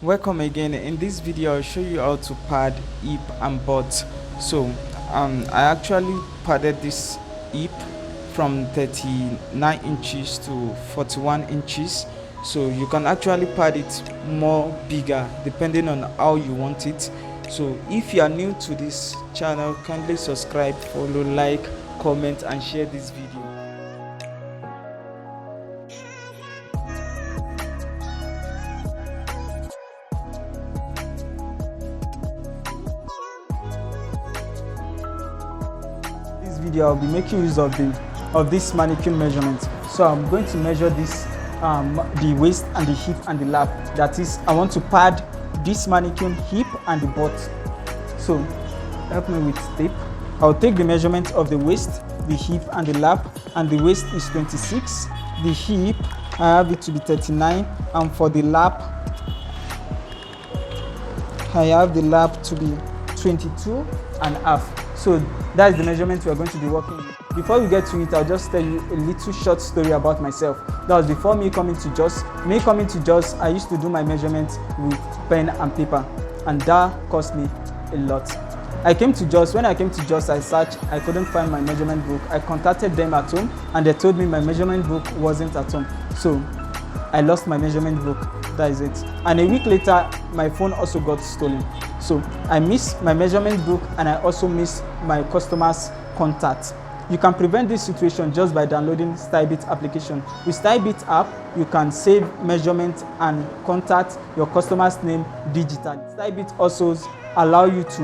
Welcome again. In this video I'll show you how to pad hip and butt. So I actually padded this hip from 39 inches to 41 inches, so you can actually pad it more bigger depending on how you want it. So if you are new to this channel, kindly subscribe, follow, like, comment and share this video. This video I'll be making use of this mannequin measurement. So I'm going to measure this the waist and the hip and the lap. That is, I want to pad this mannequin hip and the butt. So help me with tape. I'll take the measurement of the waist, the hip and the lap, and the waist is 26, the hip I have it to be 39, and for the lap I have the lap to be 22 and a half. So that is the measurement we are going to be working with. Before we get to it, I'll just tell you a little short story about myself. That was before me coming to Jos. I used to do my measurements with pen and paper, and that cost me a lot. I came to Jos. When I came to Jos, I searched. I couldn't find my measurement book. I contacted them at home, and they told me my measurement book wasn't at home. So I lost my measurement book. That is it. And a week later, my phone also got stolen. So I missed my measurement book, and I also missed my customer's contact. You can prevent this situation just by downloading StyleBit application. With StyleBit app, you can save measurement and contact your customer's name digitally. StyleBit also allow you to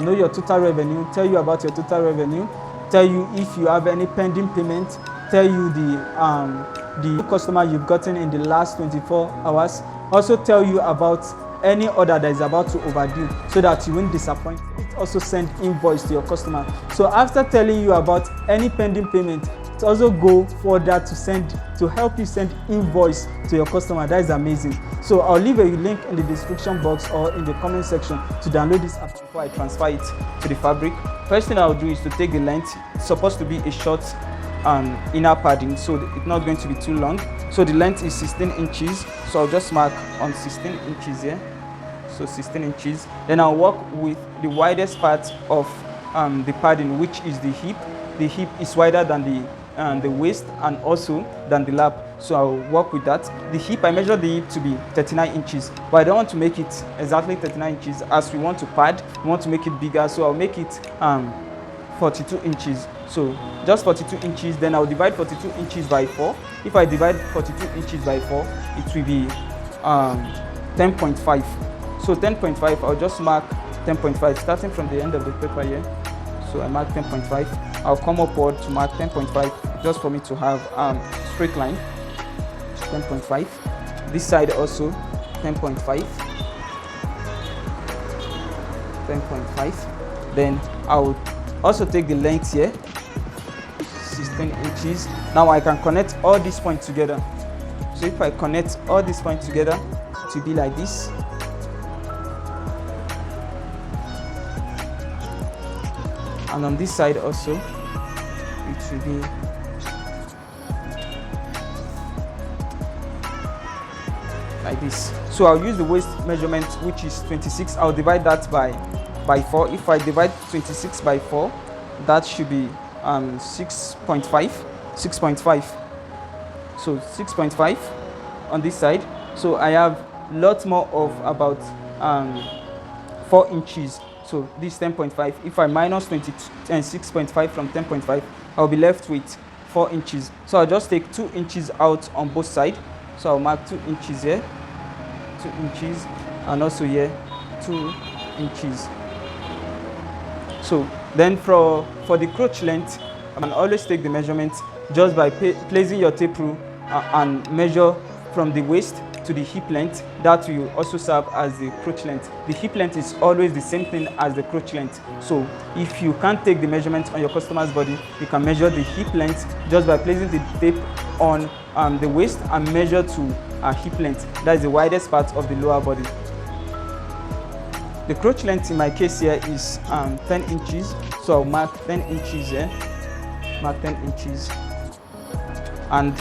know your total revenue, tell you about your total revenue, tell you if you have any pending payment, tell you the customer you've gotten in the last 24 hours, also tell you about any order that is about to overdue so that you won't disappoint. It also send invoice to your customer. So after telling you about any pending payment, it also go further to help you send invoice to your customer. That is amazing. So I'll leave a link in the description box or in the comment section to download this app before I transfer it to the fabric. First thing I'll do is to take the length. It's supposed to be a short inner padding, so it's not going to be too long. So the length is 16 inches, so I'll just mark on 16 inches here. So 16 inches. Then I'll work with the widest part of the padding, which is the hip. The hip is wider than the waist and also than the lap, so I'll work with that. The hip, I measure the hip to be 39 inches, but I don't want to make it exactly 39 inches as we want to pad. We want to make it bigger, so I'll make it 42 inches. So just 42 inches. Then I'll divide 42 inches by 4. If I divide 42 inches by 4, it will be 10.5. So 10.5, I'll just mark 10.5 starting from the end of the paper here. So I mark 10.5. I'll come upward to mark 10.5 just for me to have straight line. 10.5. This side also 10.5. 10.5. Then I'll also take the length here, 16 inches. Now I can connect all these points together. So if I connect all these points together, it will be like this. And on this side also, it will be like this. So I'll use the waist measurement, which is 26. I'll divide that by 4. If I divide 26 by 4, that should be 6.5. 6.5. So 6.5 on this side. So I have lots more of about 4 inches. So this 10.5. If I minus 6.5 from 10.5, I'll be left with 4 inches. So I'll just take 2 inches out on both sides. So I'll mark 2 inches here, 2 inches, and also here 2 inches. So then for the crotch length, I can always take the measurement just by placing your tape rule and measure from the waist to the hip length. That will also serve as the crotch length. The hip length is always the same thing as the crotch length. So if you can't take the measurement on your customer's body, you can measure the hip length just by placing the tape on the waist and measure to a hip length. That is the widest part of the lower body. The crotch length in my case here is 10 inches. So I'll mark 10 inches here. Mark 10 inches. And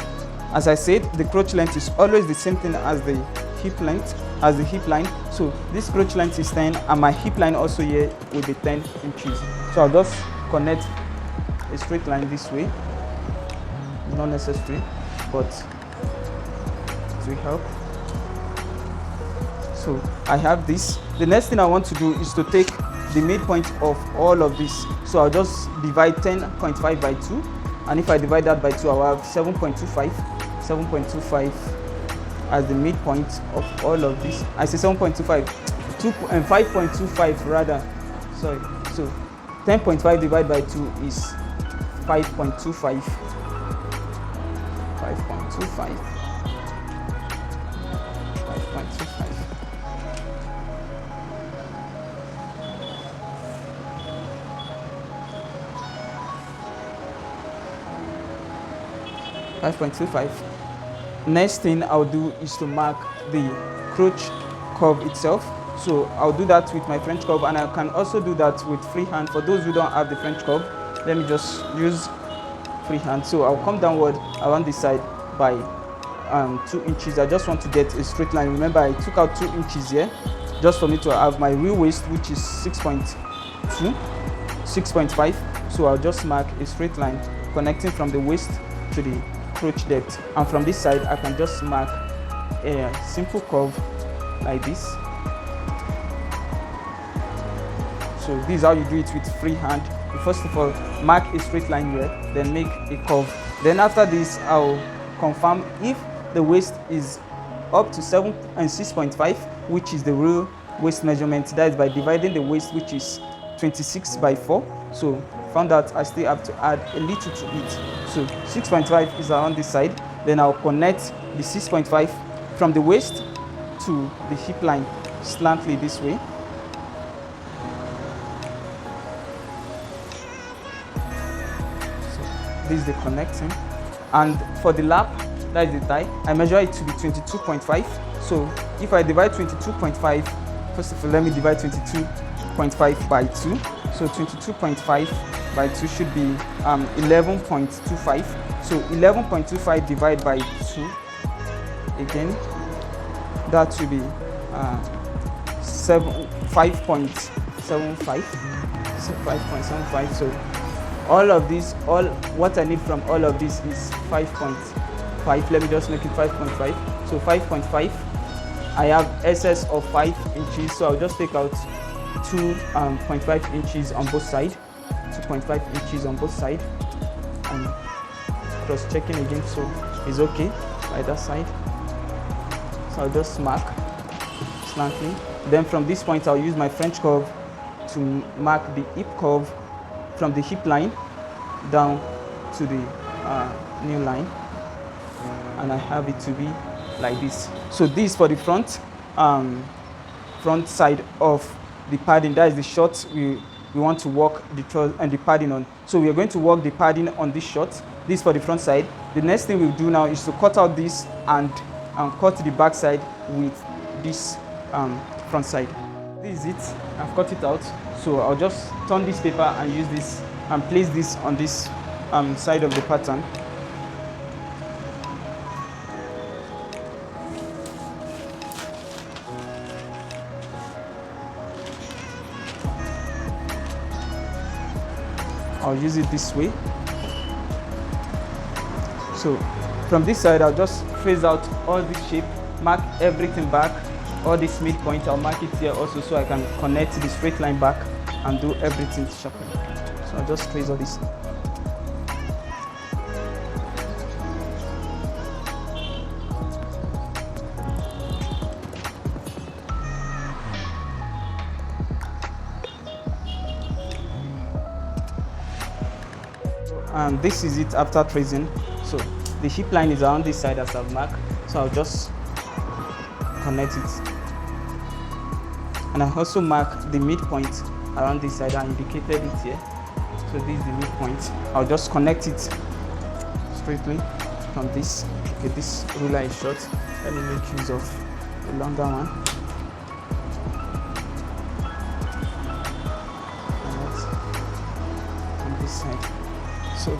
as I said, the crotch length is always the same thing as the hip length. as the hip line. So this crotch length is 10 and my hip line also here will be 10 inches. So I'll just connect a straight line this way. It's not necessary, but it will help. So I have this. The next thing I want to do is to take the midpoint of all of this. So I'll just divide 10.5 by 2. And if I divide that by 2, I'll have 7.25 as the midpoint of all of this. I say 7.25, 5.25 rather. Sorry. So 10.5 divided by 2 is 5.25. 5.25. 5.25. Next thing I'll do is to mark the crotch curve itself. So I'll do that with my French curve, and I can also do that with freehand. For those who don't have the French curve, let me just use freehand. So I'll come downward around this side by 2 inches. I just want to get a straight line. Remember, I took out 2 inches here just for me to have my real waist, which is 6.5. So I'll just mark a straight line connecting from the waist to the crotch depth, and from this side I can just mark a simple curve like this. So this is how you do it with freehand. You first of all mark a straight line here, then make a curve. Then after this, I'll confirm if the waist is up to 6.5, which is the real waist measurement. That is by dividing the waist, which is 26 by 4. So found out I still have to add a little to it. So 6.5 is around this side. Then I'll connect the 6.5 from the waist to the hip line slantly this way. So this is the connecting. And for the lap, that is the thigh, I measure it to be 22.5. So if I divide 22.5, first of all, let me divide 22.5 by 2. So 22.5 by 2 should be 11.25. So 11.25 divided by 2, again, that should be 5.75. So 5.75. So all of this, what I need from all of this is 5.5. Let me just make it 5.5. So 5.5. I have excess of 5 inches, so I'll just take out 2.5 inches on both sides. 2.5 inches on both sides, and cross checking again, so it's okay by that side. So I'll just mark slantly. Then from this point I'll use my French curve to mark the hip curve from the hip line down to the new line, and I have it to be like this. So this is for the front side of the padding. That is the short we want to work the padding on. So we are going to work the padding on this short. This for the front side. The next thing we'll do now is to cut out this and cut the back side with this front side. This is it. I've cut it out. So I'll just turn this paper and use this and place this on this side of the pattern. I'll use it this way. So from this side, I'll just trace out all this shape, mark everything back, all this midpoint, I'll mark it here also so I can connect the straight line back and do everything sharply. So I'll just trace all this. And this is it after tracing. So the hip line is around this side as I've marked, so I'll just connect it. And I also mark the midpoint around this side. I indicated it here. So this is the midpoint. I'll just connect it straightly from this. Okay, this ruler is short. Let me make use of a longer one. On this side. So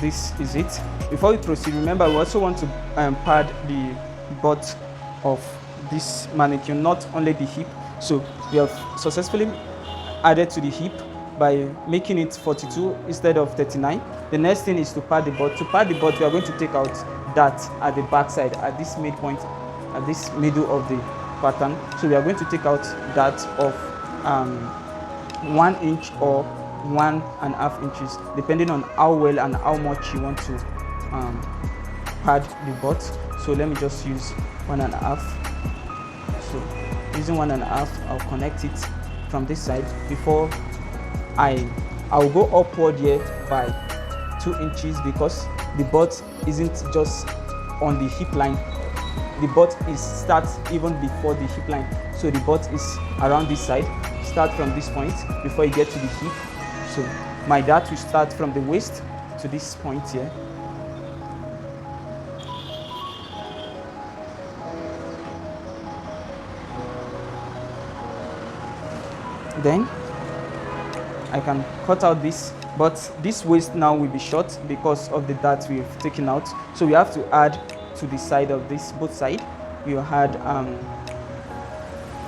this is it. Before we proceed, remember we also want to pad the butt of this mannequin, not only the hip. So we have successfully added to the hip by making it 42 instead of 39. The next thing is to pad the butt. To pad the butt, we are going to take out that at the back side, at this midpoint, at this middle of the pattern. So we are going to take out that of 1 inch or 1.5 inches, depending on how well and how much you want to pad the butt. So let me just use 1.5. So using 1.5, I'll connect it from this side before I'll go upward here by 2 inches, because the butt isn't just on the hip line. The butt starts even before the hip line. So the butt is around this side. Start from this point before you get to the hip. So my dart will start from the waist to this point here. Then I can cut out this, but this waist now will be short because of the dart we've taken out. So we have to add to the side of this, both side. We had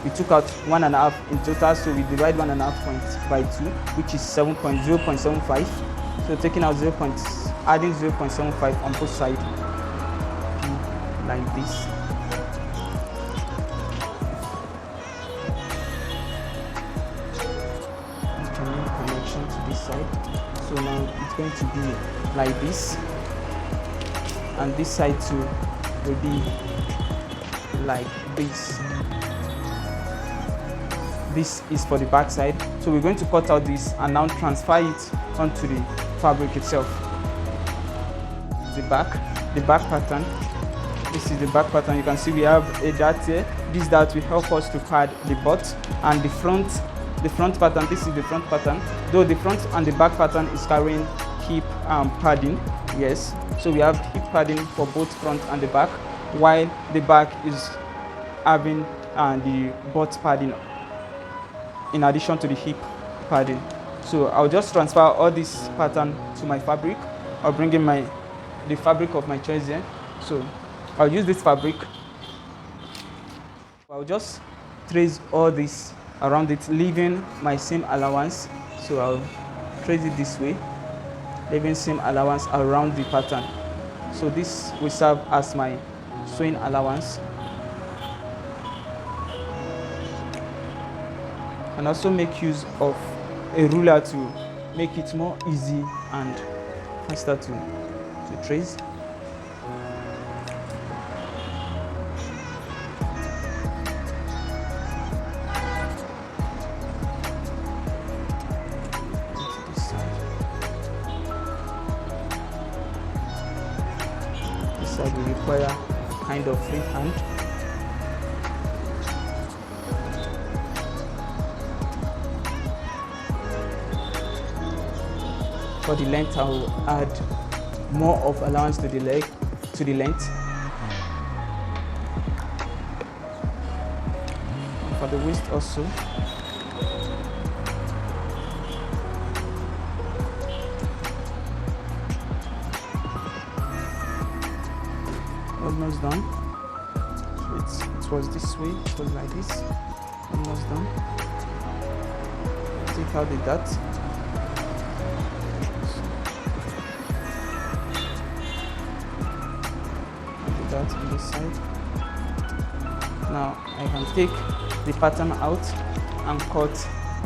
we took out 1.5 in total, so we divide 1.5 points by 2, which is 0.75. So taking out adding 0.75 on both sides, like this. Connection to this side. So now it's going to be like this, and this side too will be like this. This is for the back side. So we're going to cut out this and now transfer it onto the fabric itself. The back pattern. This is the back pattern. You can see we have a dart here. This dart will help us to pad the butt, and the front pattern. This is the front pattern, though the front and the back pattern is carrying hip padding. Yes, so we have hip padding for both front and the back, while the back is having the butt padding in addition to the hip padding. So I'll just transfer all this pattern to my fabric. I'll bring in the fabric of my choice here. So I'll use this fabric. I'll just trace all this around it, leaving my seam allowance. So I'll trace it this way, leaving seam allowance around the pattern. So this will serve as my sewing allowance. And also make use of a ruler to make it more easy and faster to trace. This side will require kind of free hand. For the length, I will add more of allowance to the length. And for the waist also. Almost done. So it was this way. It was like this. Almost done. Take out the dart. That on this side. Now I can take the pattern out and cut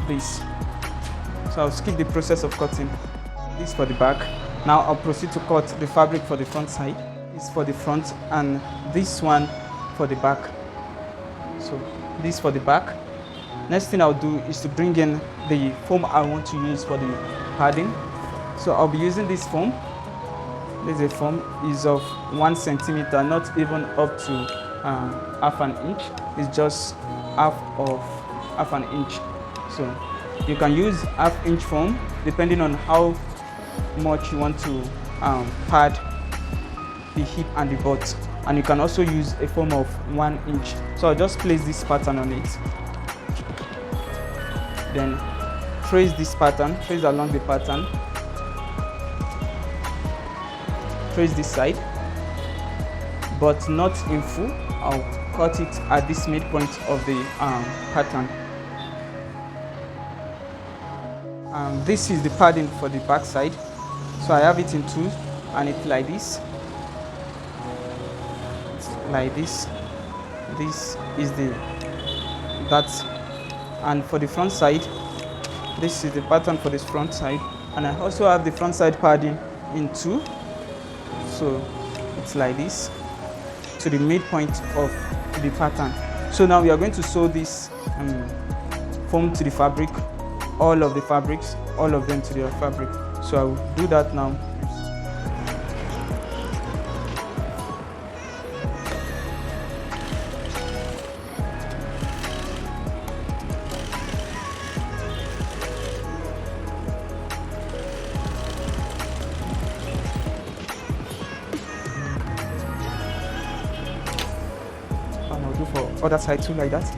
this. So I'll skip the process of cutting this for the back. Now I'll proceed to cut the fabric for the front side. This for the front and this one for the back. So this for the back. Next thing I'll do is to bring in the foam I want to use for the padding. So I'll be using this foam. This foam is of 1 centimeter, not even up to half an inch. It's just half an inch. So you can use half-inch foam depending on how much you want to pad the hip and the butt. And you can also use a foam of 1 inch. So I'll just place this pattern on it. Then trace this pattern, trace along the pattern. Trace this side, but not in full. I'll cut it at this midpoint of the pattern. This is the padding for the back side. So I have it in two, and it's like this. It's like this. This is that. And for the front side, this is the pattern for this front side. And I also have the front side padding in two. So it's like this to the midpoint of the pattern. So now we are going to sew this foam to the fabric, all of the fabrics, all of them to the fabric. So I will do that now. And I'll do for other side too, like that.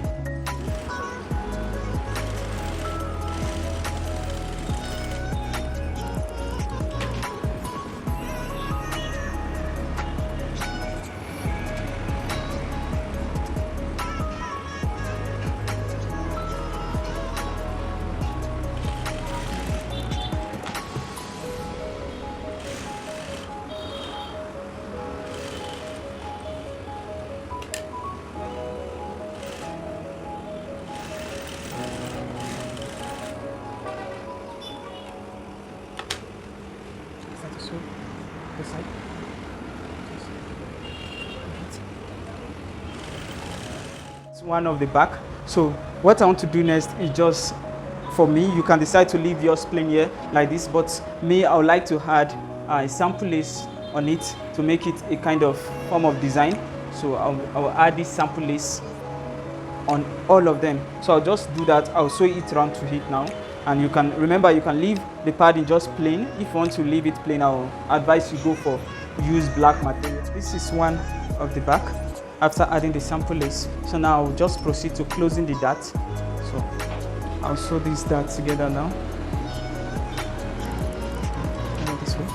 This side. It's one of the back. So what I want to do next is just, for me, you can decide to leave yours plain here like this, but me, I would like to add a sample lace on it to make it a kind of form of design. So I'll add this sample lace on all of them. So I'll just do that. I'll sew it around to it now. And you can remember, you can leave the padding just plain. If you want to leave it plain, I'll advise you go for use black material. This is one of the back after adding the sample lace. So now I'll just proceed to closing the dart. So I'll sew these darts together now. This way.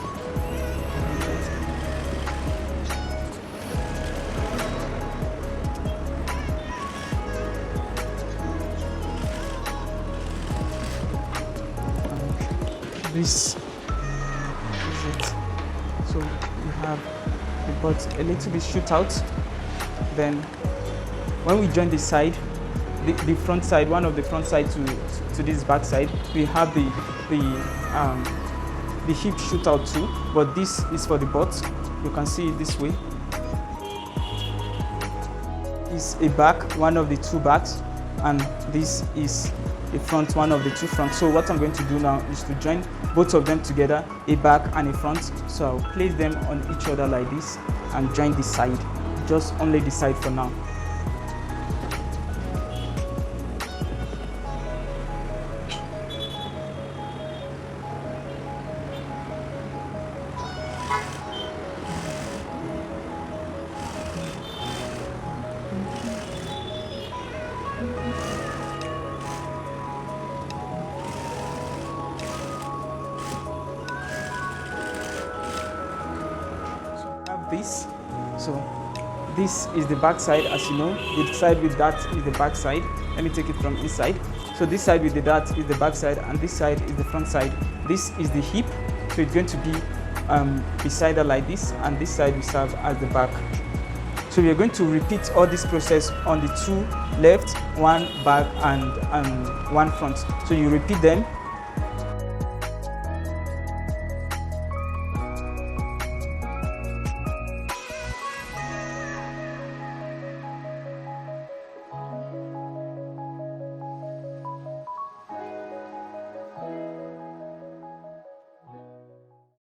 This is it. So we have got a little bit shoot out. Then when we join the side, the front side, one of the front side to this back side, we have the hip shoot out too, but this is for the butt. You can see it this way. It's a back, one of the two backs, and this is a front, one of the two fronts. So what I'm going to do now is to join both of them together, a back and a front. So I'll place them on each other like this and join the side, just only the side for now. This. So this is the back side, as you know. The side with that is the back side. Let me take it from this side. So this side with the dart is the back side, and this side is the front side. This is the hip, so it's going to be beside her like this, and this side will serve as the back. So we are going to repeat all this process on the two left, one back, and one front. So you repeat them